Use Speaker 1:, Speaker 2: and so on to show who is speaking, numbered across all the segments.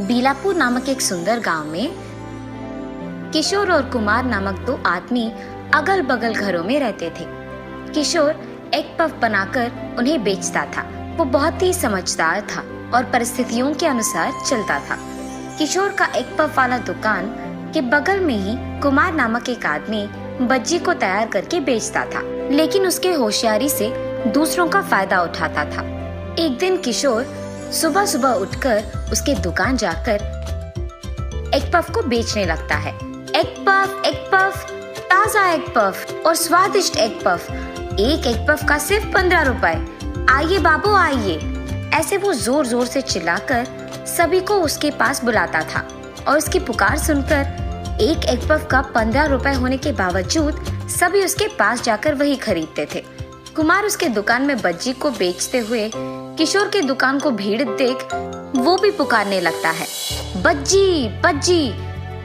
Speaker 1: बीलापुर नामक एक सुंदर गांव में किशोर और कुमार नामक दो आदमी अगल बगल घरों में रहते थे। किशोर एक पफ बनाकर उन्हें बेचता था। वो बहुत ही समझदार था और परिस्थितियों के अनुसार चलता था। किशोर का एक पफ वाला दुकान के बगल में ही कुमार नामक एक आदमी बज्जी को तैयार करके बेचता था, लेकिन उसके होशियारी से दूसरों का फायदा उठाता था। एक दिन किशोर सुबह सुबह उठकर उसके दुकान जाकर एक पफ को बेचने लगता है। एक पफ, ताजा एक पफ और स्वादिष्ट एक पफ। एक पफ का सिर्फ 15 रुपए। आइए बाबू आइए। ऐसे वो जोर जोर से चिल्लाकर सभी को उसके पास बुलाता था और उसकी पुकार सुनकर एक पफ का 15 रुपए होने के बावजूद सभी उसके पास जाकर वही खरीदते थे। कुमार उसके दुकान में बज्जी को बेचते हुए किशोर के दुकान को भीड़ देख वो भी पुकारने लगता है, बज्जी बज्जी,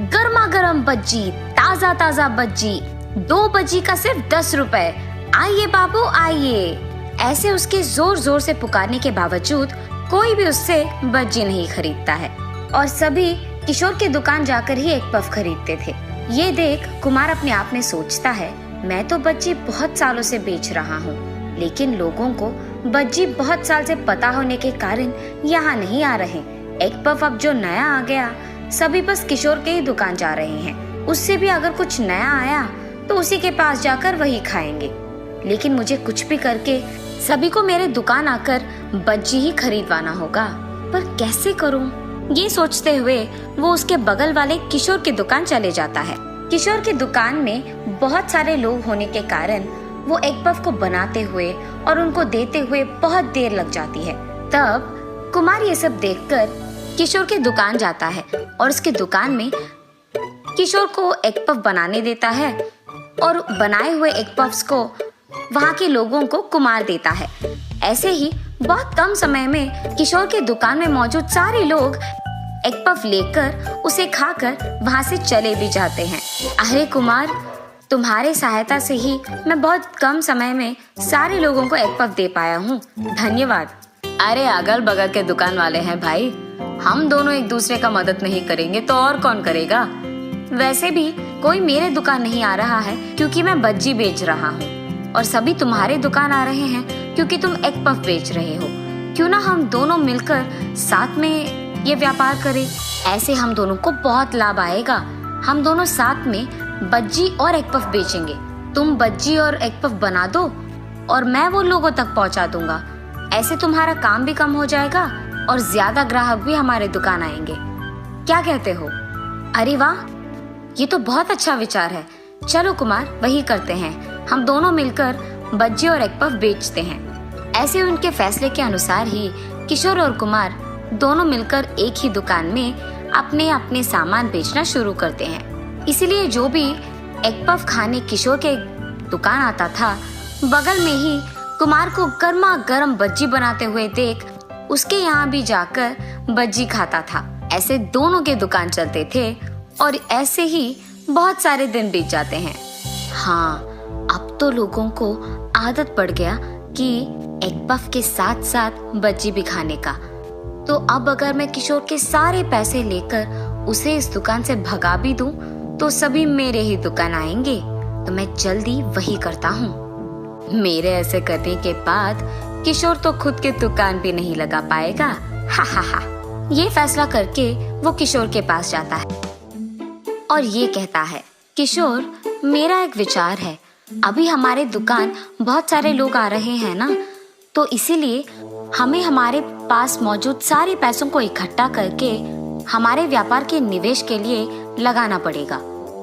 Speaker 1: गर्मा गर्म बज्जी, ताजा ताजा बज्जी, 2 बज्जी का सिर्फ 10 रुपए। आइए बाबू आइए। ऐसे उसके जोर जोर से पुकारने के बावजूद कोई भी उससे बज्जी नहीं खरीदता है और सभी किशोर के दुकान जाकर ही एक पफ खरीदते थे। ये देख कुमार अपने आप में सोचता है, मैं तो बज्जी बहुत सालों से बेच रहा हूँ, लेकिन लोगों को बज्जी बहुत साल से पता होने के कारण यहाँ नहीं आ रहे। एक पफ अब जो नया आ गया, सभी बस किशोर के ही दुकान जा रहे हैं। उससे भी अगर कुछ नया आया तो उसी के पास जाकर वही खाएंगे, लेकिन मुझे कुछ भी करके सभी को मेरे दुकान आकर बज्जी ही खरीदवाना होगा। पर कैसे करूं? ये सोचते हुए वो उसके बगल वाले किशोर की दुकान चले जाता है। किशोर की दुकान में बहुत सारे लोग होने के कारण वो एक पफ को बनाते हुए और उनको देते हुए बहुत देर लग जाती है। तब कुमार ये सब देखकर किशोर की दुकान जाता है और उसके दुकान में किशोर को एक पफ बनाने देता है और बनाए हुए एक पफ्स को वहाँ के लोगों को कुमार देता है। ऐसे ही बहुत कम समय में किशोर के दुकान में मौजूद सारे लोग एक पफ लेकर उसे खाकर वहाँ से चले भी जाते हैं। अरे कुमार, तुम्हारे सहायता से ही मैं बहुत कम समय में सारे लोगों को एक पफ दे पाया हूँ, धन्यवाद। अरे अगल बगल के दुकान वाले हैं भाई, हम दोनों एक दूसरे का मदद नहीं करेंगे तो और कौन करेगा। वैसे भी कोई मेरे दुकान नहीं आ रहा है क्योंकि मैं बज्जी बेच रहा हूँ, और सभी तुम्हारे दुकान आ रहे हैं क्योंकि तुम एक पफ बेच रहे हो। क्यों ना हम दोनों मिलकर साथ में ये व्यापार करें, ऐसे हम दोनों को बहुत लाभ आएगा। हम दोनों साथ में बज्जी और एक पफ बेचेंगे। तुम बज्जी और एक पफ बना दो और मैं वो लोगों तक पहुंचा दूंगा। ऐसे तुम्हारा काम भी कम हो जाएगा और ज्यादा ग्राहक भी हमारे दुकान आएंगे। क्या कहते हो? अरे वाह, ये तो बहुत अच्छा विचार है। चलो कुमार, वही करते हैं। हम दोनों मिलकर बज्जी और एक पफ बेचते हैं। ऐसे उनके फैसले के अनुसार ही किशोर और कुमार दोनों मिलकर एक ही दुकान में अपने अपने सामान बेचना शुरू करते हैं। इसलिए जो भी एक पफ खाने किशोर के दुकान आता था, बगल में ही कुमार को गर्मा गर्म बज्जी बनाते हुए देख उसके यहाँ भी जाकर बज्जी खाता था। ऐसे दोनों के दुकान चलते थे और ऐसे ही बहुत सारे दिन बीत जाते हैं। हाँ, अब तो लोगों को आदत पड़ गया कि एक पफ के साथ साथ बज्जी भी खाने का। तो अब अगर मैं किशोर के सारे पैसे लेकर उसे इस दुकान से भगा भी दूं, तो सभी मेरे ही दुकान आएंगे। तो मैं जल्दी वही करता हूँ। मेरे ऐसे करने के बाद किशोर तो खुद की दुकान भी नहीं लगा पाएगा। हा हा हा। ये फैसला करके वो किशोर के पास जाता है और ये कहता है, किशोर, मेरा एक विचार है। अभी हमारे दुकान बहुत सारे लोग आ रहे हैं ना, तो इसीलिए हमें हमारे पास मौजूद सारे पैसों को इकट्ठा करके हमारे व्यापार के निवेश के लिए लगाना पड़ेगा।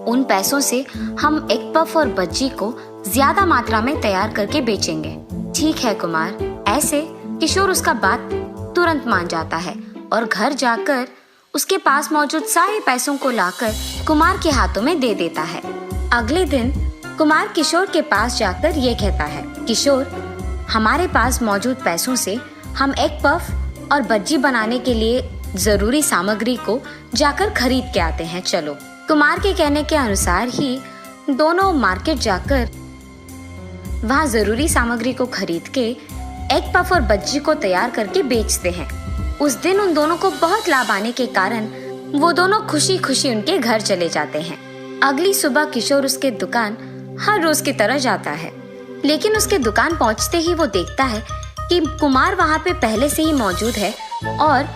Speaker 1: उन पैसों से हम एक पफ और बज्जी को ज्यादा मात्रा में तैयार करके बेचेंगे। ठीक है कुमार। ऐसे किशोर उसका बात तुरंत मान जाता है और घर जाकर उसके पास मौजूद सारे पैसों को लाकर कुमार के हाथों में दे देता है। अगले दिन कुमार किशोर के पास जाकर ये कहता है, किशोर, हमारे पास मौजूद पैसों से हम एक पफ और बज्जी बनाने के लिए जरूरी सामग्री को जाकर खरीद के आते हैं। चलो। कुमार के कहने के अनुसार ही दोनों मार्केट जाकर वहाँ जरूरी सामग्री को खरीद के एक पफ और बज्जी को तैयार करके बेचते हैं। उस दिन उन दोनों को बहुत लाभ आने के कारण वो दोनों खुशी खुशी उनके घर चले जाते हैं। अगली सुबह किशोर उसके दुकान हर रोज की तरह जाता है, लेकिन उसके दुकान पहुंचते ही वो देखता है कि कुमार वहाँ पे पहले से ही मौजूद है और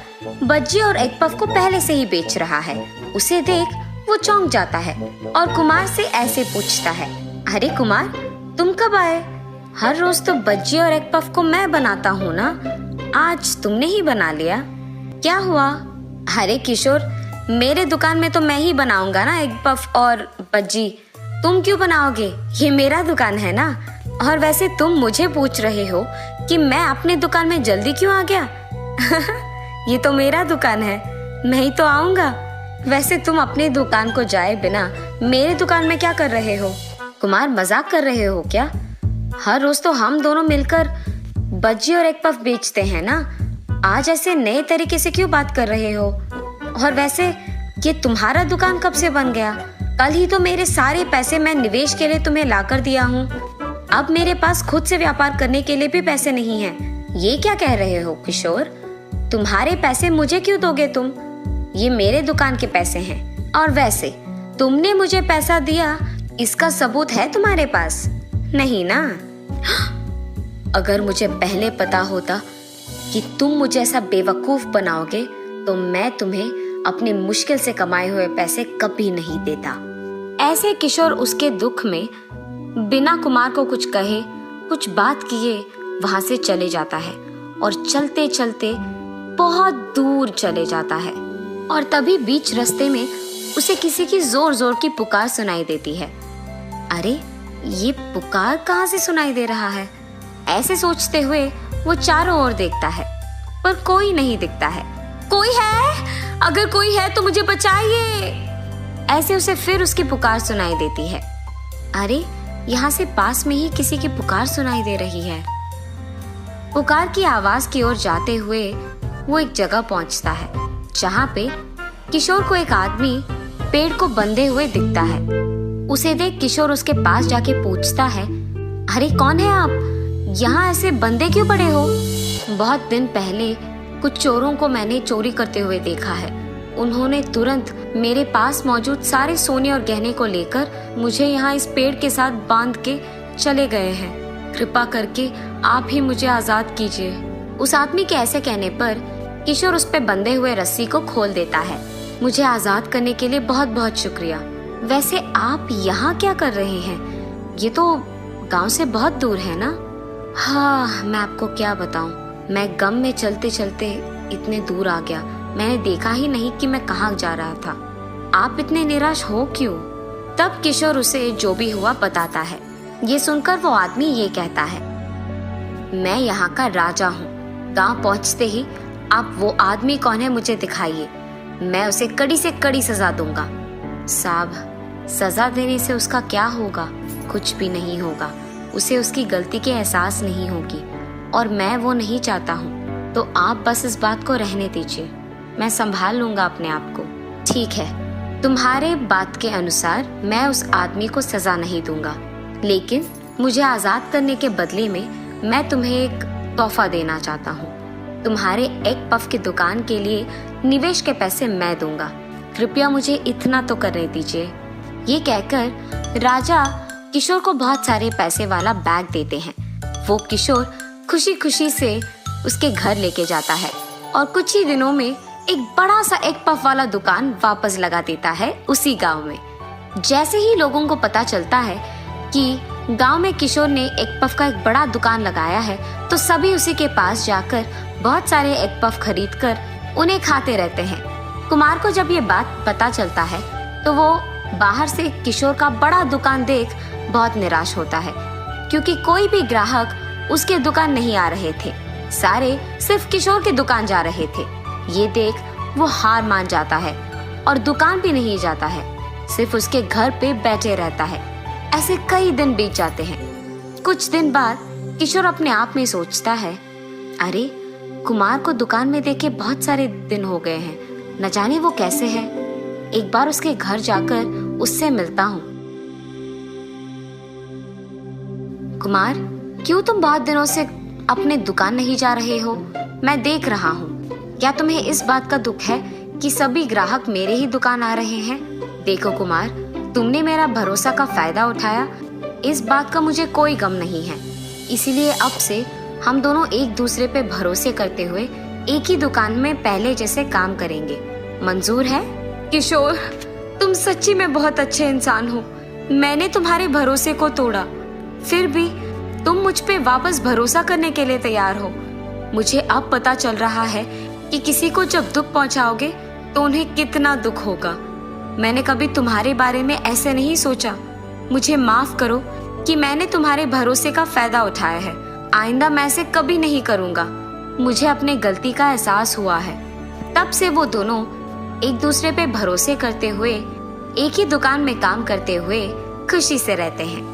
Speaker 1: बज्जी और एग पफ को पहले से ही बेच रहा है। उसे देख वो चौंक जाता है और कुमार से ऐसे पूछता है, अरे कुमार, तुम कब आए? हर रोज तो बज्जी और एग पफ को मैं बनाता हूँ ना, आज तुमने ही बना लिया, क्या हुआ? अरे किशोर, मेरे दुकान में तो मैं ही बनाऊंगा ना एग पफ और बज्जी, तुम क्यों बनाओगे? ये मेरा दुकान है ना। और वैसे तुम मुझे पूछ रहे हो कि मैं अपने दुकान में जल्दी क्यों आ गया? ये तो मेरा दुकान है, मैं ही तो आऊंगा। वैसे तुम अपने दुकान को जाए बिना मेरे दुकान में क्या कर रहे हो? कुमार, मजाक कर रहे हो क्या? हर रोज तो हम दोनों मिलकर बज्जी और एग पफ बेचते हैं ना, आज ऐसे नए तरीके से क्यों बात कर रहे हो? और वैसे ये तुम्हारा दुकान कब से बन गया? कल ही तो मेरे सारे पैसे मैं निवेश के लिए तुम्हें लाकर दिया हूँ। अब मेरे पास खुद से व्यापार करने के लिए भी पैसे नहीं हैं। ये क्या कह रहे हो किशोर? तुम्हारे पैसे मुझे क्यों दोगे तुम? ये मेरे दुकान के पैसे हैं। और वैसे तुमने मुझे पैसा दिया, इसका सबूत है तुम्हारे पास? नहीं ना। अगर मुझे पहले पता होता कि तुम मुझे ऐसा बेवकूफ बनाओगे तो मैं तुम्हें अपने मुश्किल से कमाए हुए पैसे कभी नहीं देता। ऐसे किशोर उसके दुख में बिना कुमार को कुछ कहे, कुछ बात किए वहां से चले जाता है और चलते चलते बहुत दूर चले जाता है। और तभी बीच रास्ते में उसे किसी की जोर जोर की पुकार सुनाई देती है। अरे, ये पुकार कहाँ से सुनाई दे रहा है? ऐसे सोचते हुए वो चारों ओर देखता है, पर कोई नहीं दिखता है। कोई है? अगर कोई है तो मुझे बचाइए। ऐसे उसे फिर उसकी पुकार सुनाई देती है। अरे, यहाँ से पास में ही किसी की पुकार सुनाई दे रही है। पुकार की आवाज की ओर जाते हुए वो एक जगह पहुंचता है जहाँ पे किशोर को एक आदमी पेड़ को बंधे हुए दिखता है। उसे देख किशोर उसके पास जाके पूछता है, अरे कौन है आप? यहाँ ऐसे बंधे क्यों पड़े हो? बहुत दिन पहले कुछ चोरों को मैंने चोरी करते हुए देखा है। उन्होंने तुरंत मेरे पास मौजूद सारे सोने और गहने को लेकर मुझे यहाँ इस पेड़ के साथ बांध के चले गए हैं। कृपा करके आप ही मुझे आजाद कीजिए। उस आदमी के ऐसे कहने पर किशोर उस पे बंधे हुए रस्सी को खोल देता है। मुझे आजाद करने के लिए बहुत बहुत शुक्रिया। वैसे आप यहाँ क्या कर रहे हैं? ये तो गांव से बहुत दूर है ना? हाँ, मैं आपको क्या बताऊं, मैं गम में चलते चलते इतने दूर आ गया, मैंने देखा ही नहीं कि मैं कहाँ जा रहा था। आप इतने निराश हो क्यों? तब किशोर उसे जो भी हुआ बताता है। ये सुनकर वो आदमी ये कहता है, मैं यहाँ का राजा हूँ। गांव पहुँचते ही आप वो आदमी कौन है मुझे दिखाइए, मैं उसे कड़ी से कड़ी सजा दूंगा। साहब, सजा देने से उसका क्या होगा? कुछ भी नहीं होगा। उसे उसकी गलती की एहसास नहीं होगी और मैं वो नहीं चाहता हूँ। तो आप बस इस बात को रहने दीजिए, मैं संभाल लूंगा अपने आप को। ठीक है, तुम्हारे बात के अनुसार मैं उस आदमी को सजा नहीं दूंगा, लेकिन मुझे आजाद करने के बदले में मैं तुम्हें एक तोहफा देना चाहता हूँ। तुम्हारे एग पफ की दुकान के लिए निवेश के पैसे मैं दूंगा। कृपया मुझे इतना तो करने दीजिए। ये कहकर राजा किशोर को बहुत सारे पैसे वाला बैग देते हैं। वो किशोर खुशी खुशी से उसके घर लेके जाता है और कुछ ही दिनों में एक बड़ा सा एग पफ वाला दुकान वापस लगा देता है उसी गांव में। जैसे ही लोगों को पता चलता है कि गांव में किशोर ने एग पफ का एक बड़ा दुकान लगाया है, तो सभी उसी के पास जाकर बहुत सारे एग पफ खरीद कर उन्हें खाते रहते हैं। कुमार को जब ये बात पता चलता है तो वो बाहर से किशोर का बड़ा दुकान देख बहुत निराश होता है, क्योंकि कोई भी ग्राहक उसके दुकान नहीं आ रहे थे। सारे सिर्फ किशोर की दुकान जा रहे थे। ये देख वो हार मान जाता है और दुकान भी नहीं जाता है, सिर्फ उसके घर पे बैठे रहता है। ऐसे कई दिन बीत जाते हैं। कुछ दिन बाद किशोर अपने आप में सोचता है, अरे कुमार को दुकान में देखे बहुत सारे दिन हो गए हैं, न जाने वो कैसे है। एक बार उसके घर जाकर उससे मिलता हूँ। कुमार, क्यों तुम बहुत दिनों से अपने दुकान नहीं जा रहे हो? मैं देख रहा हूँ। क्या तुम्हें इस बात का दुख है कि सभी ग्राहक मेरे ही दुकान आ रहे हैं? देखो कुमार, तुमने मेरा भरोसा का फायदा उठाया, इस बात का मुझे कोई गम नहीं है। इसीलिए अब से हम दोनों एक दूसरे पे भरोसे करते हुए एक ही दुकान में पहले जैसे काम करेंगे। मंजूर है? किशोर, तुम सच्ची में बहुत अच्छे इंसान हो। मैंने तुम्हारे भरोसे को तोड़ा, फिर भी तुम मुझ पे वापस भरोसा करने के लिए तैयार हो। मुझे अब पता चल रहा है कि किसी को जब दुख पहुंचाओगे तो उन्हें कितना दुख होगा। मैंने कभी तुम्हारे बारे में ऐसे नहीं सोचा। मुझे माफ करो कि मैंने तुम्हारे भरोसे का फायदा उठाया है। आइंदा मैं ऐसे कभी नहीं करूंगा। मुझे अपने गलती का एहसास हुआ है। तब से वो दोनों एक दूसरे पे भरोसे करते हुए एक ही दुकान में काम करते हुए खुशी से रहते हैं।